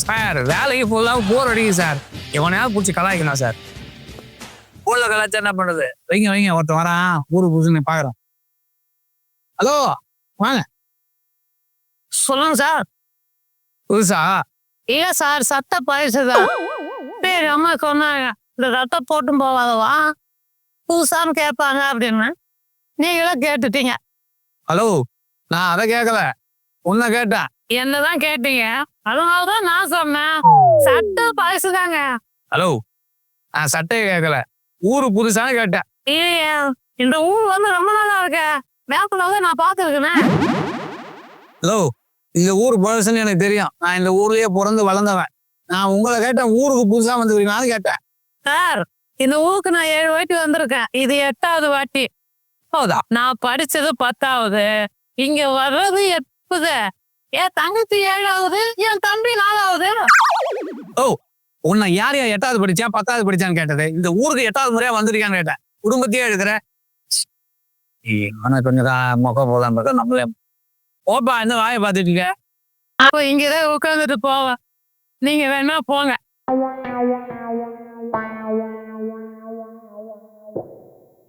Sir வேலைக்கு ஃபுல்லாக போர் அடிக்குது சார். எவனையாவது பிடிச்சி கலாய்க்கணும் சார். ஊர்ல கலாய்ச்சா என்ன பண்றது? வைங்க ஒருத்தன் வரான் ஊரு புதுசுன்னு பாக்குறோம். ஹலோ வாங்க. சொல்லுங்க சார். புதுசா? இல்ல சார், சட்டை பழசுதான். சரி அம்மா சொன்னாங்க இந்த சட்டை போட்டும் போவாதவா புதுசான்னு கேட்பாங்க அப்படின்னு. நீங்களும் கேட்டுட்டீங்க. ஹலோ நான் அதை கேட்கல, உன்னை கேட்டேன். என்னதான் கேட்டீங்க, அதனாலதான் நான் சொன்னேன் சட்டை பழசுதாங்க. ஹலோ நான் சட்டையை கேட்கல, ஊரு புதுசான்னு கேட்டேன். இல்லையா, இந்த ஊர் வந்து ரொம்ப நல்லா இருக்கு. மேப்பில் நான் பார்த்துருக்கேனே. ஹலோ இந்த ஊர் பழசுன்னு எனக்கு தெரியும். நான் இந்த ஊர்லயே பிறந்து வளர்ந்தவன். நான் உங்களை கேட்டேன், ஊருக்கு புதுசா வந்துருக்கீங்களான்னு கேட்டேன். சார் இந்த ஊருக்கு நான் 7 வாட்டி வந்திருக்கேன். இது 8வது வாட்டி. ஹவுதா? நான் படிச்சது 10வது. இங்க வர்றது 8வது. என் தங்கச்சி 7வது, என் தம்பி 4வது. ஓ உன்னை யார் 8வது படிச்சா 10வது படிச்சான்னு கேட்டது. இந்த ஊருக்கு 8வது முறையா வந்திருக்கான்னு கேட்டேன். குடும்பத்தையே எடுக்கிற கொஞ்சம் மொக்க போதான் நம்மளே ஓப்பா என்ன வாயை பார்த்துட்டு இருக்க. அப்போ இங்கதான் உட்காந்துட்டு போவேன். நீங்க வேணா போங்க.